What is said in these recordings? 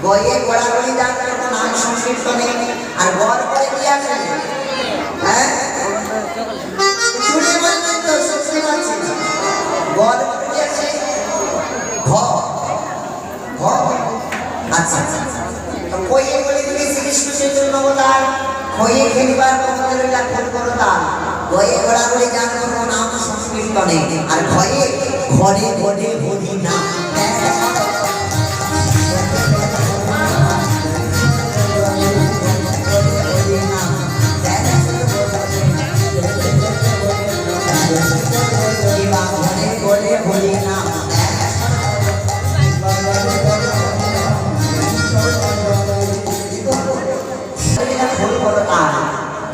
গয়ে গোড়াগড়ি যান যখন নাম সংকীর্তনে আর গড় করে কি আছে? হ্যাঁ জুড়ে বলবেন তো শুনতে পাচ্ছি না। গড় করে কি আছে? ঘ ঘ আচ্ছা তো কইয়ে বলে দিলে শ্রীকৃষ্ণ চৈতন্য অবতার হয়ে খেলিবার কমলের লক্ষণ করতা গয়ে গোড়াগড়ি যান যখন নাম সংকীর্তনে আর ঘয়ে ঘরে ঘরে হরি না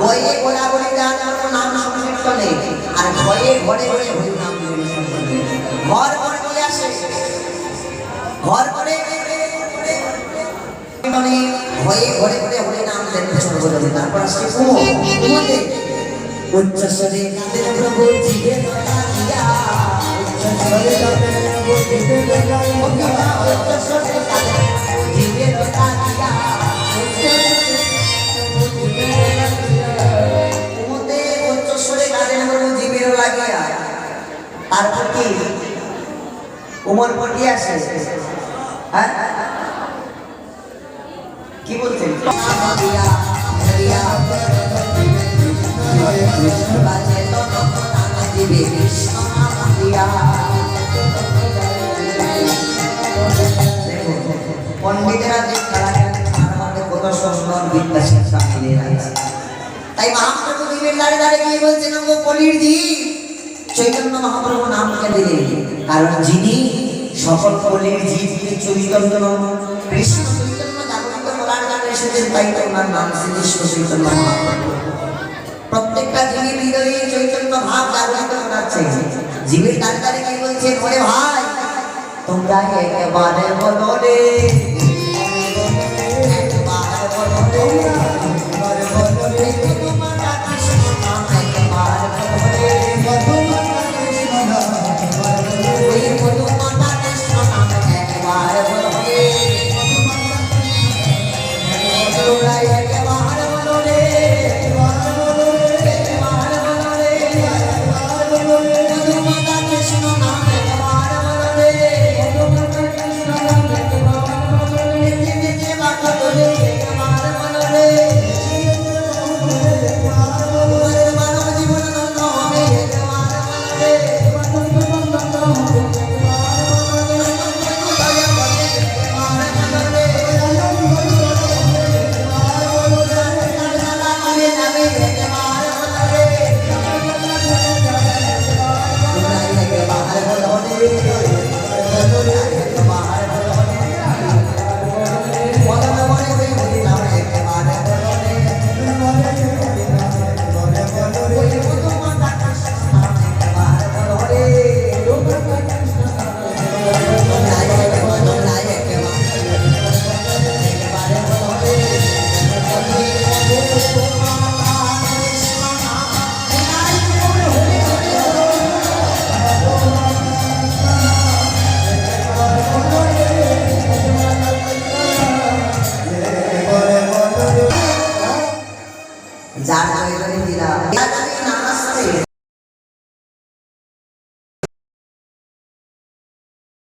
গয়ে গোড়াগড়ি যান যখন নাম সংকীর্তনে আর ঘরে ঘরে ঘরে হরি নাম ঘর ঘর কি আসে? ঘর করে মানে হয়ে ঘরে ঘরে হরি নাম দেখতে সর্বজনে তারপর আসছে কুমতে উচ্চস্বরে কাঁদে প্রভু জিভে দিয়া উচ্চস্বরে কাঁদে প্রভু জিভে দিয়া উচ্চস্বরে কাঁদে জিভে দিয়া কুমতে উচ্চস্বরে কাঁদে প্রভু জিভে লাগিয়া তারপর কি উমর পর কি আসে? হ্যাঁ কি বলছেন? পণ্ডিতেরা যে খেলা খেলেন তার মধ্যে কত সুন্দর বিদ্যা শিক্ষা মিলে আছে। তাই মহাপ্রভু জীবের দাঁড়ে দাঁড়ে গিয়ে বলছেন গো কলির জীব চৈতন্য মহাপ্রভু নাম কেন দিলেন? কারণ যিনি সকল কলির জীবকে চৈতন্য কৃষ্ণ চৈতন্য জাগরিত করার জন্য এসেছেন তাই তো ওনার নাম শ্রীকৃষ্ণ চৈতন্য মহাপ্রভু। প্রত্যেকটা জীবের হৃদয়ে চৈতন্য ভাব জাগরিত করাচ্ছে। জীবের দাঁড়ে দাঁড়ে কি বলছেন? ওরে ভাই তোমরা একবারে বলো রে একবার বলো রে Hare